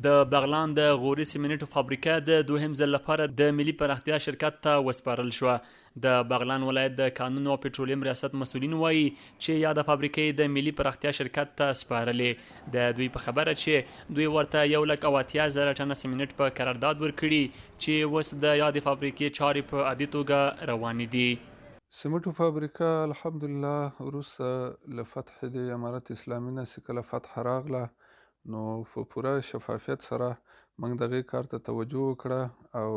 د بغلان د غوري سیمنټو فابریکه د دوهم ځل لپاره د ملي پراختیا شرکت ته وسپارل شوه. د بغلان ولایت د کانونو او پټرولیم ریاست مسؤلین وایي چې یا د فابریکې د ملي پراختیا شرکت ته سپارلې. د دوی په خبره چې دوی ورته 1,80,000 ټنه سیمنټ په قرارداد ورکړي چې اوس د یادې فابریکې چارې په عادي توګه روانې دي. سمټو فابریکه الحمدلله وروسته له فتح د امارت اسلامي نه چې کله فتح راغله نو په پوره شفافیت سره موږ دغې کار ته توجه وکړه او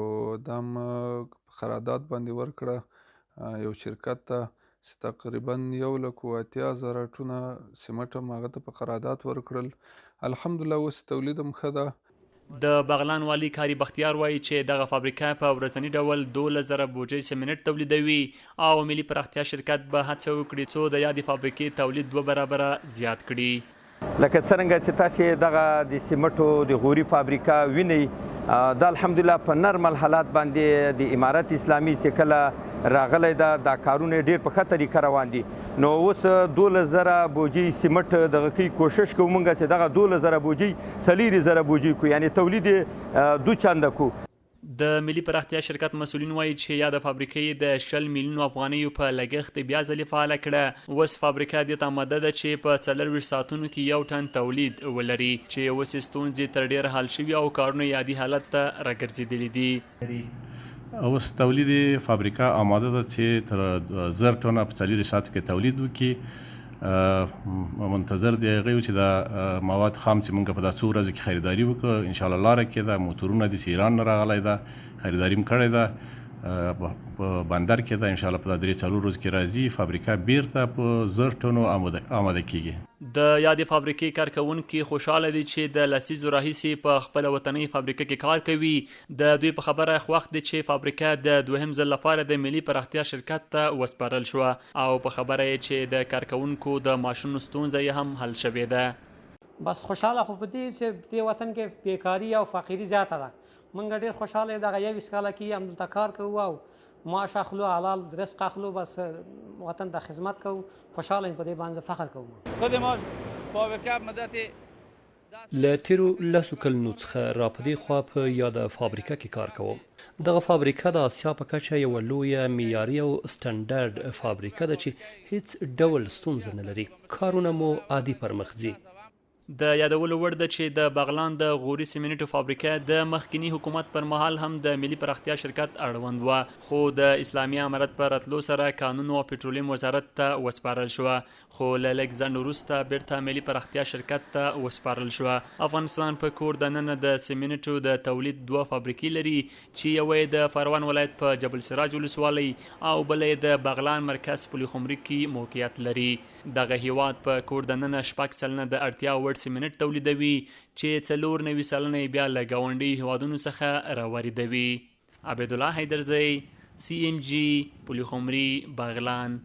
دا قرارداد باندې ورکړه یو شرکت ته چې تقریبا 1,80,000 ټونه سمټ هم هغه ته په قرارداد ورکړل. الحمدلله اوس تولید هم ښه ده. د بغلان والی کاری بختیار وایي چې دغه فابریکه په ورځني ډول 12,000 بوجۍ سمنټ تولیدوي او ملي پراختیا شرکت به هڅه وکړي څو د یادې فابریکې تولید 2 برابره زیات کړي. لکه څرنګه چې تاسې دغه د سمټو د غوري فابریکه وینئ دا الحمدلله په نرمل حالات باندې د امارت اسلامي چې کله راغلی ده دا کارونه ډېر په ښه طریقه روان دي. نو اوس 12,000 بوجۍ سمټ دغه کوي کوشش کوو موږ چې دغه 12,000 بوجۍ 4,000 بوجۍ کړو یعنې تولید یې 2 چنده کړو. د ملي پراختیا شرکت مسؤلین وایي چې یا د فابریکې د 10 میلیونو افغانیو په لګښت بیا ځلې فعاله کړه. اوس فابریکه دې ته آماده ده چې په 24 ساعتونو کې 1 ټن تولید ولري چې اوس ستونزې تر ډېره حل شوي او کارونه یادي حالت ته راګرځېدلي دي. اوس تولید فابریکه آماده ده چې تر 1000 ټنه په 24 ساعتو کې تولید وکړي. منتظر دی هغه چې دا مواد خام چې موږ په دا څو ورځو کې خریداري وکړو ان شاء الله لاره کې دا موټرونه د ایران نه راغلی ده خریداري م کړې ده په بندر کې ده ان شاء الله په دا 3-4 ورځو کې راځي فابریکه بیرته په 1000 ټنو آماده کیږي. د یادې فابریکې کارکوونکي خوشحاله دي چې د لسیزو راهیسې په خپله وطنۍ فابریکه کې کار کوي. د دوی په خبره خوښ دي چې فابریکه د دوهم ځل لپاره د ملي پراختیا شرکت ته وسپارل شوه او په خبره یې چې د کارکوونکو د معاشونو ستونزه یې هم حل شوې ده. بس خوشحاله خو په دې چې په دې وطن کې بیکاري او فقیري زیاته ده. موږ ډېر خوشحاله یو دغه 21 کاله کې همدلته کار کوو او معاش اخلو حلال رزق اخلو بس وطن ته خدمت کوو خوشحاله یم په دې باندې فخر کوو. خود ما فابریکه مدت له تیرو 10 کلونو څخه را په دې خوا په یاده فابریکه کې کار کوم. دغه فابریکه د اسیا په کچه یوه لویه معیاري او سټنډرډ فابریکه ده چې هیڅ ډول ستونزه نه لري. کارونه مو عادي پر مخ ځي. د یادولو وړ ده چې د بغلان د غوري سیمنټو فابریکه د مخکینی حکومت پر مهال هم د ملي پراختیا شرکت اړوند وه خو د اسلامي امارت په راتلو سره کانونو او پټرولیم وزارت ته وسپارل شوه خو له لږ ځنډ وروسته بیرته ملي پراختیا شرکت ته وسپارل شوه. افغانستان په کور دننه د سیمنټو د تولید 2 فابریکې لري چې یوه یې د فروان ولایت په جبل سراج ولسوالۍ او بله یې د بغلان مرکز پل خمري کې موقعیت لري. دغه هیواد په کور دننه 6 سلنه د اړتیا وړ سیمنټ تولیدوي چې 94 سلنه بیا له ګاونډي هیوادونو څخه راواردوي. عبیدالله حیدرزی CMG پل خمري بغلان.